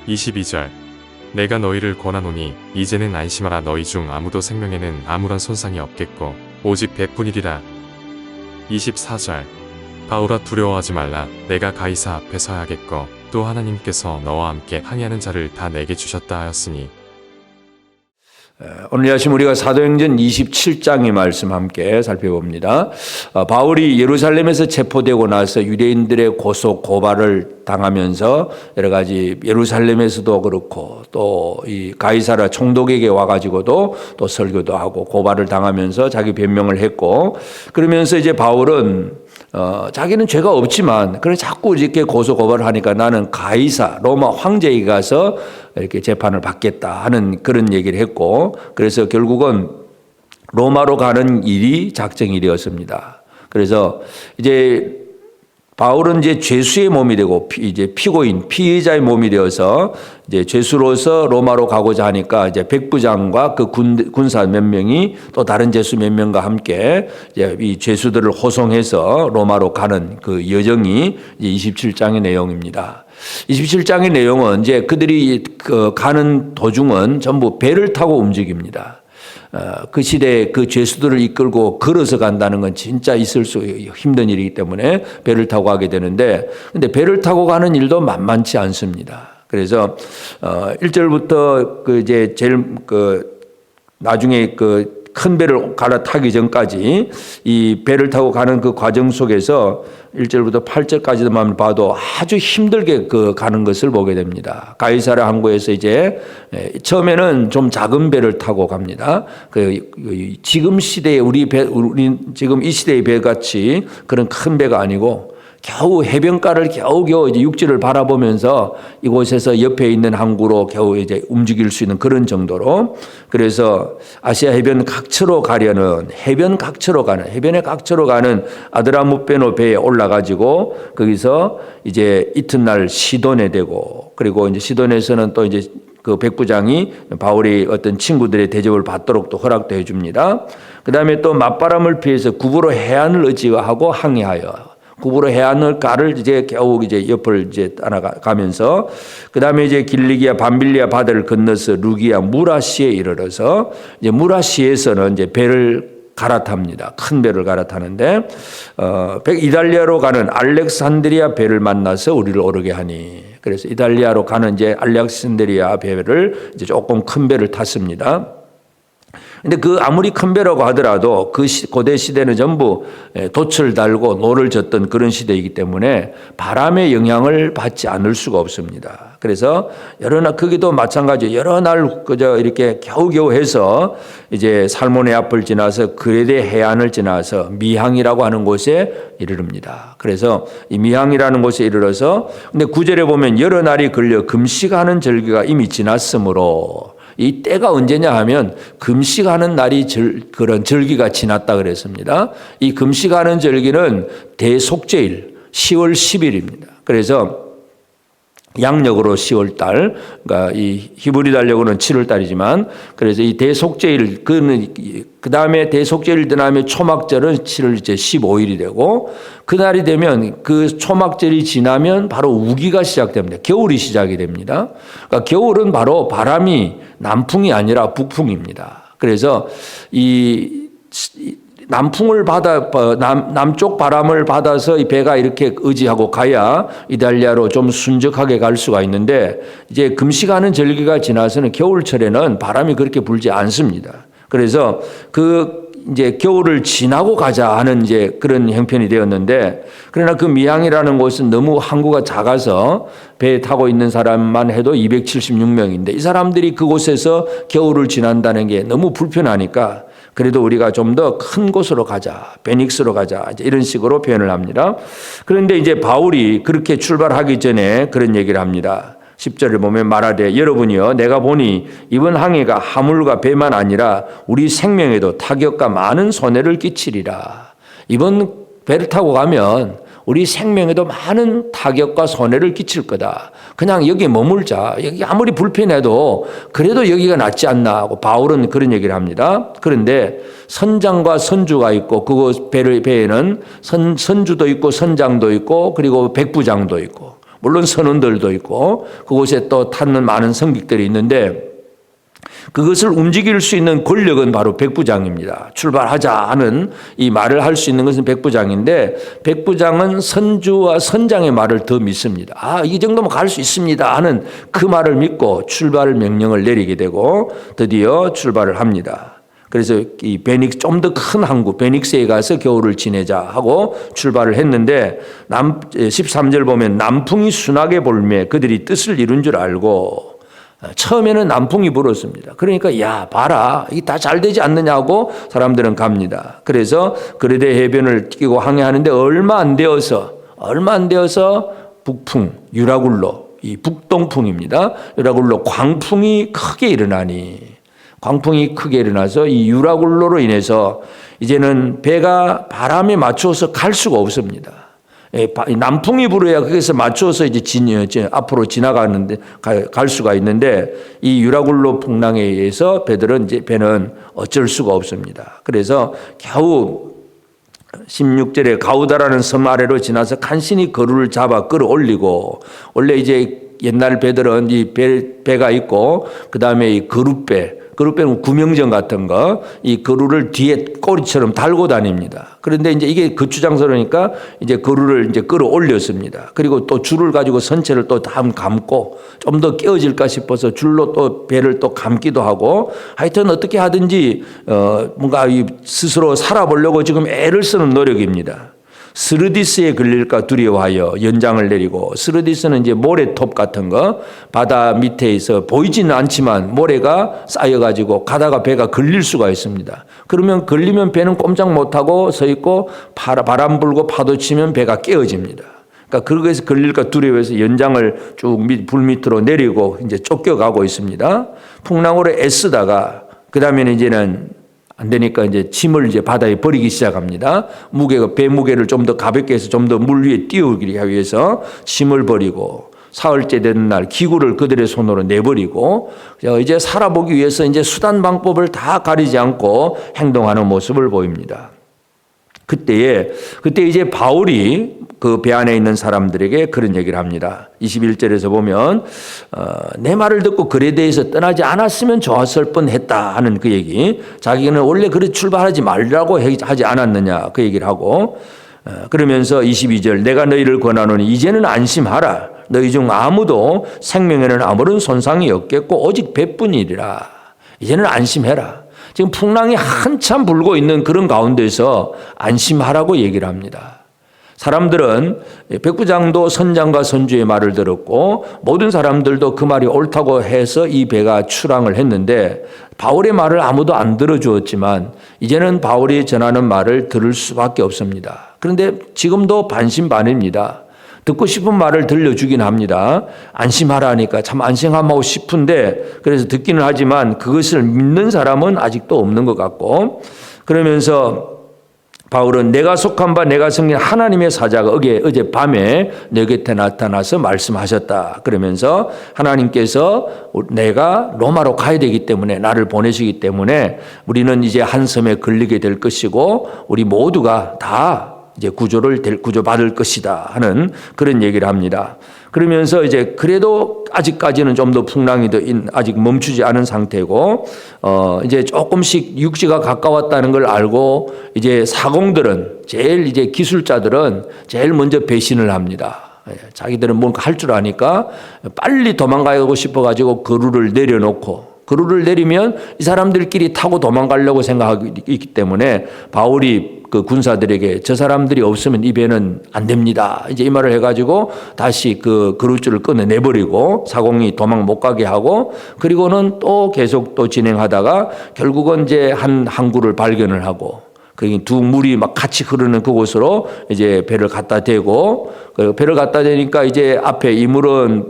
22절 내가 너희를 권하노니 이제는 안심하라. 너희 중 아무도 생명에는 아무런 손상이 없겠고 오직 배뿐이리라. 24절 바울아 두려워하지 말라. 내가 가이사 앞에 서야겠고 또 하나님께서 너와 함께 항해하는 자를 다 내게 주셨다 하였으니. 오늘 아침 우리가 사도행전 27장의 말씀 함께 살펴봅니다. 바울이 예루살렘에서 체포되고 나서 유대인들의 고소 고발을 당하면서 여러 가지 예루살렘에서도 그렇고 또 이 가이사라 총독에게 와가지고도 또 설교도 하고 고발을 당하면서 자기 변명을 했고, 그러면서 이제 바울은 자기는 죄가 없지만 그래 자꾸 이렇게 고소 고발을 하니까 나는 가이사 로마 황제에게 가서 이렇게 재판을 받겠다 하는 그런 얘기를 했고, 그래서 결국은 로마로 가는 일이 작정일이었습니다. 그래서 이제 바울은 이제 죄수의 몸이 되고 이제 피고인 피의자의 몸이 되어서 이제 죄수로서 로마로 가고자 하니까 이제 백부장과 그 군사 몇 명이 또 다른 죄수 몇 명과 함께 이제 이 죄수들을 호송해서 로마로 가는 그 여정이 이제 27장의 내용입니다. 27장의 내용은 이제 그들이 가는 도중은 전부 배를 타고 움직입니다. 그 시대에 그 죄수들을 이끌고 걸어서 간다는 건 진짜 있을 수 힘든 일이기 때문에 배를 타고 가게 되는데, 근데 배를 타고 가는 일도 만만치 않습니다. 그래서 1절부터 그 이제 제일 나중에 큰 배를 갈아타기 전까지 이 배를 타고 가는 그 과정 속에서 1절부터 8절까지만 봐도 아주 힘들게 가는 것을 보게 됩니다. 가이사랴 항구에서 이제 처음에는 좀 작은 배를 타고 갑니다. 지금 시대에 우리 지금 이 시대의 배 같이 그런 큰 배가 아니고 겨우 해변가를 겨우겨우 이제 육지를 바라보면서 이곳에서 옆에 있는 항구로 겨우 이제 움직일 수 있는 그런 정도로, 그래서 아시아 해변 각처로 가려는 해변의 각처로 가는 아드라무베노 배에 올라가지고 거기서 이제 이튿날 시돈에 되고, 그리고 이제 시돈에서는 또 이제 그 백부장이 바울이 어떤 친구들의 대접을 받도록 또 허락도 해줍니다. 그 다음에 또 맞바람을 피해서 구부로 해안을 의지하고 항해하여 구부로 해안을 가를 이제 겨우 이제 옆을 이제 따라가면서 그 다음에 이제 길리기아 밤빌리아 바다를 건너서 루기아 무라시에 이르러서 이제 무라시에서는 이제 배를 갈아탑니다. 큰 배를 갈아타는데 이달리아로 가는 알렉산드리아 배를 만나서 우리를 오르게 하니, 그래서 이달리아로 가는 이제 알렉산드리아 배를 이제 조금 큰 배를 탔습니다. 근데 아무리 큰 배라고 하더라도 고대 시대는 전부 돛을 달고 노를 젓던 그런 시대이기 때문에 바람의 영향을 받지 않을 수가 없습니다. 그래서 거기도 마찬가지 여러 날 그저 이렇게 겨우겨우 해서 이제 살모네 앞을 지나서 그레데 해안을 지나서 미항이라고 하는 곳에 이르릅니다. 그래서 이 미항이라는 곳에 이르러서, 근데 9절에 보면 여러 날이 걸려 금식하는 절기가 이미 지났으므로, 이 때가 언제냐 하면 금식하는 날이 그런 절기가 지났다 그랬습니다. 이 금식하는 절기는 대속죄일 10월 10일입니다. 그래서 양력으로 10월 달, 그러니까 이 히브리 달력으로는 7월 달이지만, 그래서 이 대속죄일, 그 다음에 대속죄일 다음에 초막절은 7월 이제 15일이 되고, 그날이 되면 그 초막절이 지나면 바로 우기가 시작됩니다. 겨울이 시작이 됩니다. 그러니까 겨울은 바로 바람이 남풍이 아니라 북풍입니다. 그래서 남쪽 바람을 받아서 이 배가 이렇게 의지하고 가야 이달리아로 좀 순적하게 갈 수가 있는데, 이제 금식하는 절기가 지나서는 겨울철에는 바람이 그렇게 불지 않습니다. 그래서 이제 겨울을 지나고 가자 하는 이제 그런 형편이 되었는데, 그러나 그 미항이라는 곳은 너무 항구가 작아서 배에 타고 있는 사람만 해도 276명인데 이 사람들이 그곳에서 겨울을 지난다는 게 너무 불편하니까 그래도 우리가 좀 더 큰 곳으로 가자, 베닉스로 가자, 이런 식으로 표현을 합니다. 그런데 이제 바울이 그렇게 출발하기 전에 그런 얘기를 합니다. 10절을 보면 말하되 여러분이여 내가 보니 이번 항해가 화물과 배만 아니라 우리 생명에도 타격과 많은 손해를 끼치리라. 이번 배를 타고 가면 우리 생명에도 많은 타격과 손해를 끼칠 거다. 그냥 여기 머물자. 여기 아무리 불편해도 그래도 여기가 낫지 않나 하고 바울은 그런 얘기를 합니다. 그런데 선장과 선주가 있고 그 배에는 선주도 있고 선장도 있고 그리고 백부장도 있고 물론 선원들도 있고 그곳에 또 타는 많은 승객들이 있는데 그것을 움직일 수 있는 권력은 바로 백부장입니다. 출발하자 하는 이 말을 할 수 있는 것은 백부장인데 백부장은 선주와 선장의 말을 더 믿습니다. 이 정도면 갈 수 있습니다 하는 그 말을 믿고 출발 명령을 내리게 되고 드디어 출발을 합니다. 그래서 이 좀 더 큰 항구 베닉스에 가서 겨울을 지내자 하고 출발을 했는데 13절 보면 남풍이 순하게 불매 그들이 뜻을 이룬 줄 알고 처음에는 남풍이 불었습니다. 그러니까 야 봐라 이게 다 잘 되지 않느냐고 사람들은 갑니다. 그래서 그레데 해변을 끼고 항해하는데 얼마 안 되어서 북풍 유라굴로 이 북동풍입니다. 유라굴로 광풍이 크게 일어나서 이 유라굴로로 인해서 이제는 배가 바람에 맞추어서 갈 수가 없습니다. 남풍이 불어야 거기서 맞춰서 이제 앞으로 지나가는데 갈 수가 있는데 이 유라굴로 풍랑에 의해서 배는 어쩔 수가 없습니다. 그래서 겨우 16절에 가우다라는 섬 아래로 지나서 간신히 거루를 잡아 끌어올리고 원래 이제 옛날 배들은 이 배가 있고 그 다음에 이 그룹배는 구명정 같은 거, 이 거루를 뒤에 꼬리처럼 달고 다닙니다. 그런데 이제 이게 거추장스러우니까 이제 거루를 이제 끌어올렸습니다. 그리고 또 줄을 가지고 선체를 또 감고 좀 더 끼어질까 싶어서 줄로 또 배를 또 감기도 하고 하여튼 어떻게 하든지 뭔가 스스로 살아보려고 지금 애를 쓰는 노력입니다. 스르디스에 걸릴까 두려워하여 연장을 내리고 스르디스는 이제 모래톱 같은 거 바다 밑에서 보이지는 않지만 모래가 쌓여가지고 가다가 배가 걸릴 수가 있습니다. 그러면 걸리면 배는 꼼짝 못하고 서 있고 바람 불고 파도 치면 배가 깨어집니다. 그러니까 그것에서 걸릴까 두려워해서 연장을 쭉 불 밑으로 내리고 이제 쫓겨가고 있습니다. 풍랑으로 애쓰다가 그 다음에는 이제는 안 되니까 이제 짐을 이제 바다에 버리기 시작합니다. 배 무게를 좀 더 가볍게 해서 좀 더 물 위에 띄우기 위해서 짐을 버리고 사흘째 되는 날 기구를 그들의 손으로 내버리고 이제 살아보기 위해서 이제 수단 방법을 다 가리지 않고 행동하는 모습을 보입니다. 그때 이제 바울이 그 배 안에 있는 사람들에게 그런 얘기를 합니다. 21절에서 보면 내 말을 듣고 그레데에서 떠나지 않았으면 좋았을 뻔했다 하는 그 얘기. 자기는 원래 그래 출발하지 말라고 하지 않았느냐 그 얘기를 하고 그러면서 22절 내가 너희를 권하노니 이제는 안심하라. 너희 중 아무도 생명에는 아무런 손상이 없겠고 오직 배뿐이리라. 이제는 안심해라. 지금 풍랑이 한참 불고 있는 그런 가운데서 안심하라고 얘기를 합니다. 사람들은 백부장도 선장과 선주의 말을 들었고 모든 사람들도 그 말이 옳다고 해서 이 배가 출항을 했는데 바울의 말을 아무도 안 들어주었지만 이제는 바울이 전하는 말을 들을 수밖에 없습니다. 그런데 지금도 반신반의입니다. 듣고 싶은 말을 들려주긴 합니다. 안심하라 하니까 참 안심하고 싶은데 그래서 듣기는 하지만 그것을 믿는 사람은 아직도 없는 것 같고 그러면서 바울은 내가 속한 바 내가 섬긴 하나님의 사자가 어제 밤에 내 곁에 나타나서 말씀하셨다. 그러면서 하나님께서 내가 로마로 가야 되기 때문에 나를 보내시기 때문에 우리는 이제 한 섬에 걸리게 될 것이고 우리 모두가 다 이제 구조받을 것이다 하는 그런 얘기를 합니다. 그러면서 이제 그래도 아직까지는 좀 더 풍랑이 아직 멈추지 않은 상태고 이제 조금씩 육지가 가까웠다는 걸 알고 이제 사공들은 제일 이제 기술자들은 제일 먼저 배신을 합니다. 자기들은 뭔가 할 줄 아니까 빨리 도망가고 싶어가지고 거루를 내려놓고 거루를 내리면 이 사람들끼리 타고 도망가려고 생각하기 때문에 바울이 그 군사들에게 저 사람들이 없으면 이 배는 안 됩니다. 이제 이 말을 해가지고 다시 그 거루줄을 끊어내버리고 사공이 도망 못 가게 하고 그리고는 또 계속 또 진행하다가 결국은 이제 한 항구를 발견을 하고 두 물이 막 같이 흐르는 그곳으로 이제 배를 갖다 대고 배를 갖다 대니까 이제 앞에 이 물은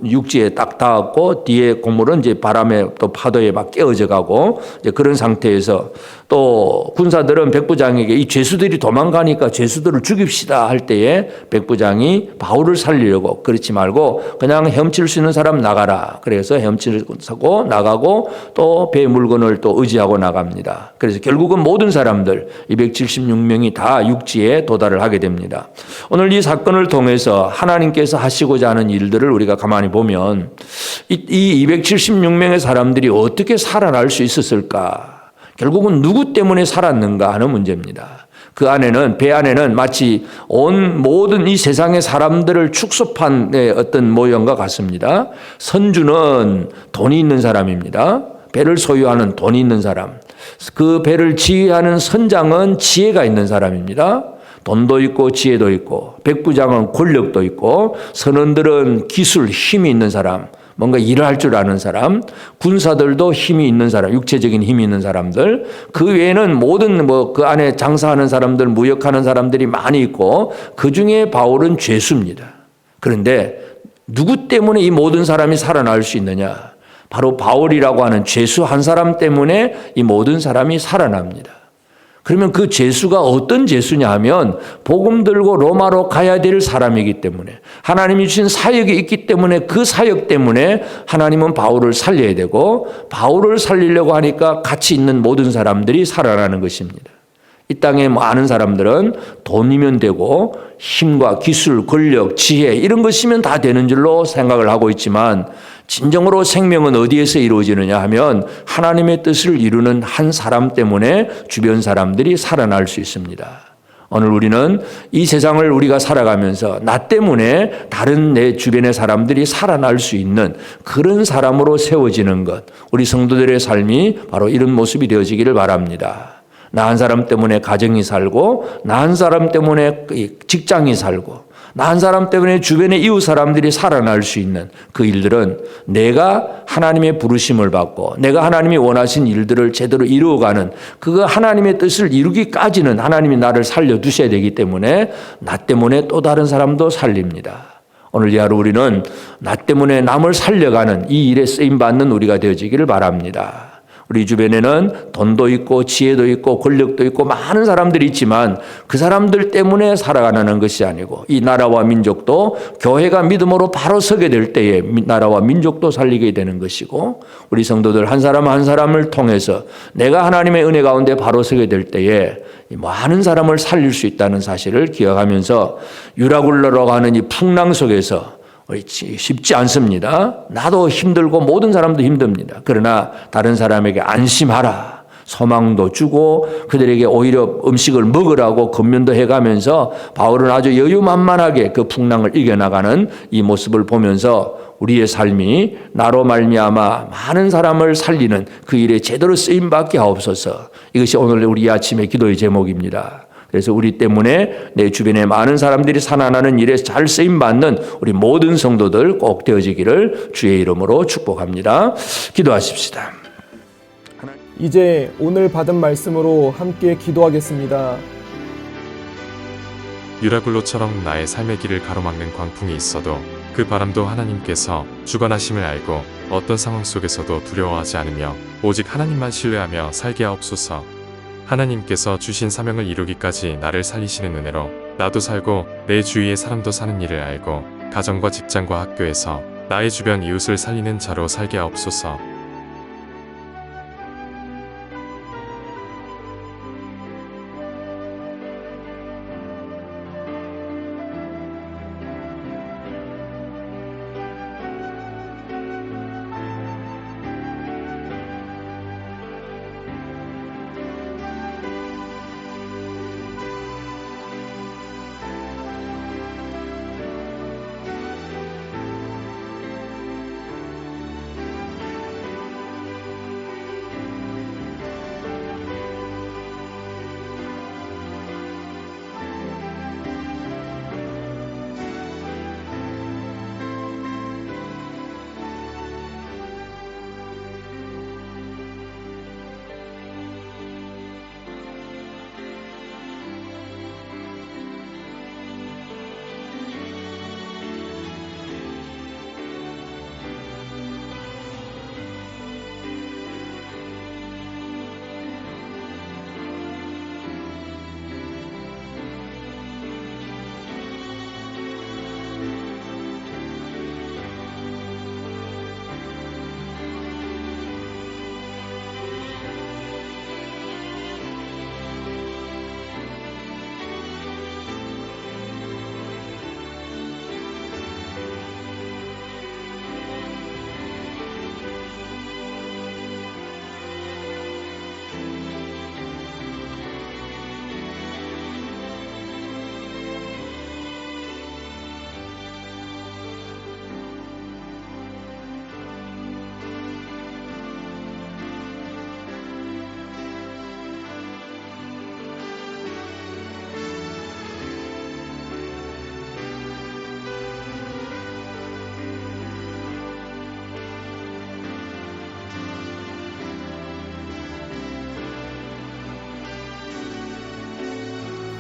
육지에 딱 닿았고 뒤에 고물은 이제 바람에 또 파도에 막 깨어져 가고 이제 그런 상태에서 또 군사들은 백부장에게 이 죄수들이 도망가니까 죄수들을 죽입시다 할 때에 백부장이 바울을 살리려고 그렇지 말고 그냥 헤엄칠 수 있는 사람 나가라. 그래서 헤엄치고 나가고 또 배 물건을 또 의지하고 나갑니다. 그래서 결국은 모든 사람들 276명이 다 육지에 도달을 하게 됩니다. 오늘 이 사건을 통해서 하나님께서 하시고자 하는 일들을 우리가 가만히 보면 이 276명의 사람들이 어떻게 살아날 수 있었을까? 결국은 누구 때문에 살았는가 하는 문제입니다. 그 안에는, 배 안에는 마치 온 모든 이 세상의 사람들을 축소판 어떤 모형과 같습니다. 선주는 돈이 있는 사람입니다. 배를 소유하는 돈이 있는 사람. 그 배를 지휘하는 선장은 지혜가 있는 사람입니다. 돈도 있고 지혜도 있고, 백부장은 권력도 있고, 선원들은 기술, 힘이 있는 사람, 뭔가 일을 할 줄 아는 사람, 군사들도 힘이 있는 사람, 육체적인 힘이 있는 사람들, 그 외에는 모든 그 안에 장사하는 사람들, 무역하는 사람들이 많이 있고, 그 중에 바울은 죄수입니다. 그런데 누구 때문에 이 모든 사람이 살아날 수 있느냐? 바로 바울이라고 하는 죄수 한 사람 때문에 이 모든 사람이 살아납니다. 그러면 그 죄수가 어떤 죄수냐 하면 복음 들고 로마로 가야 될 사람이기 때문에, 하나님이 주신 사역이 있기 때문에 그 사역 때문에 하나님은 바울을 살려야 되고, 바울을 살리려고 하니까 같이 있는 모든 사람들이 살아나는 것입니다. 이 땅에 많은 사람들은 돈이면 되고 힘과 기술, 권력, 지혜 이런 것이면 다 되는 줄로 생각을 하고 있지만, 진정으로 생명은 어디에서 이루어지느냐 하면 하나님의 뜻을 이루는 한 사람 때문에 주변 사람들이 살아날 수 있습니다. 오늘 우리는 이 세상을 우리가 살아가면서 나 때문에 다른 내 주변의 사람들이 살아날 수 있는 그런 사람으로 세워지는 것, 우리 성도들의 삶이 바로 이런 모습이 되어지기를 바랍니다. 나 한 사람 때문에 가정이 살고, 나 한 사람 때문에 직장이 살고, 나 한 사람 때문에 주변의 이웃 사람들이 살아날 수 있는 그 일들은 내가 하나님의 부르심을 받고 내가 하나님이 원하신 일들을 제대로 이루어가는, 그거 하나님의 뜻을 이루기까지는 하나님이 나를 살려두셔야 되기 때문에 나 때문에 또 다른 사람도 살립니다. 오늘 이 하루 우리는 나 때문에 남을 살려가는 이 일에 쓰임받는 우리가 되어지기를 바랍니다. 우리 주변에는 돈도 있고 지혜도 있고 권력도 있고 많은 사람들이 있지만 그 사람들 때문에 살아가는 것이 아니고, 이 나라와 민족도 교회가 믿음으로 바로 서게 될 때에 나라와 민족도 살리게 되는 것이고, 우리 성도들 한 사람 한 사람을 통해서 내가 하나님의 은혜 가운데 바로 서게 될 때에 많은 사람을 살릴 수 있다는 사실을 기억하면서, 유라굴로로 가는 이 풍랑 속에서 쉽지 않습니다. 나도 힘들고 모든 사람도 힘듭니다. 그러나 다른 사람에게 안심하라, 소망도 주고 그들에게 오히려 음식을 먹으라고 권면도 해가면서 바울은 아주 여유만만하게 그 풍랑을 이겨나가는 이 모습을 보면서 우리의 삶이 나로 말미암아 많은 사람을 살리는 그 일에 제대로 쓰임받게 하옵소서. 이것이 오늘 우리 아침의 기도의 제목입니다. 그래서 우리 때문에 내 주변에 많은 사람들이 살아나는 일에 잘 쓰임받는 우리 모든 성도들 꼭 되어지기를 주의 이름으로 축복합니다. 기도하십시다. 이제 오늘 받은 말씀으로 함께 기도하겠습니다. 유라굴로처럼 나의 삶의 길을 가로막는 광풍이 있어도 그 바람도 하나님께서 주관하심을 알고 어떤 상황 속에서도 두려워하지 않으며 오직 하나님만 신뢰하며 살게 하옵소서. 하나님께서 주신 사명을 이루기까지 나를 살리시는 은혜로 나도 살고 내 주위의 사람도 사는 일을 알고 가정과 직장과 학교에서 나의 주변 이웃을 살리는 자로 살게 하옵소서.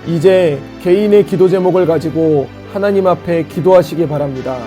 이제 개인의 기도 제목을 가지고 하나님 앞에 기도하시기 바랍니다.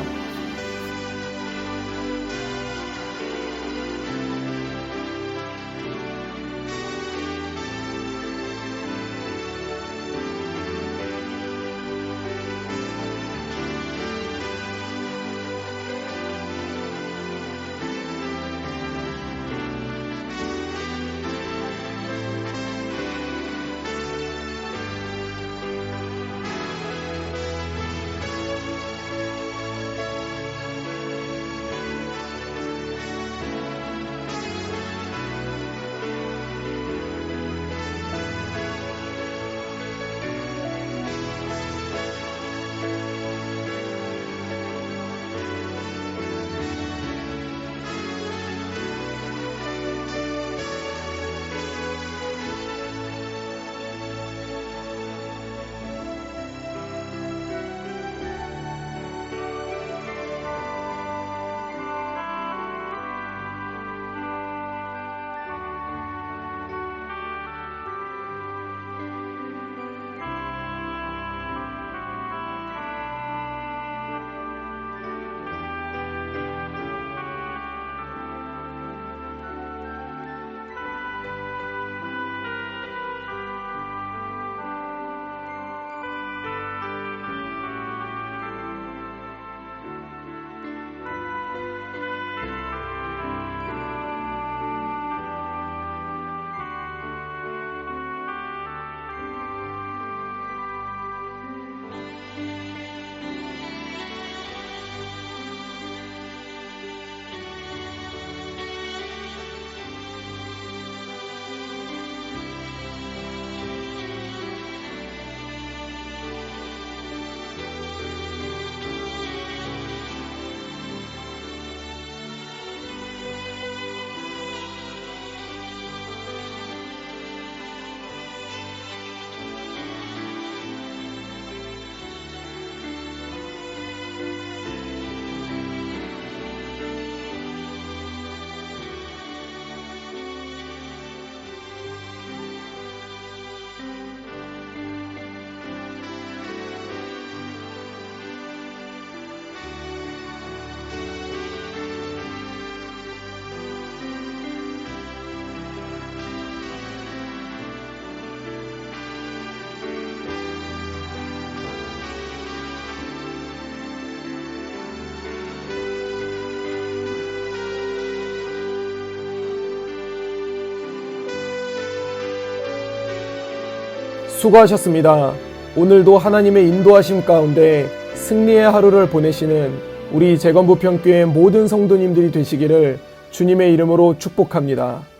수고하셨습니다. 오늘도 하나님의 인도하심 가운데 승리의 하루를 보내시는 우리 재건부평교회 모든 성도님들이 되시기를 주님의 이름으로 축복합니다.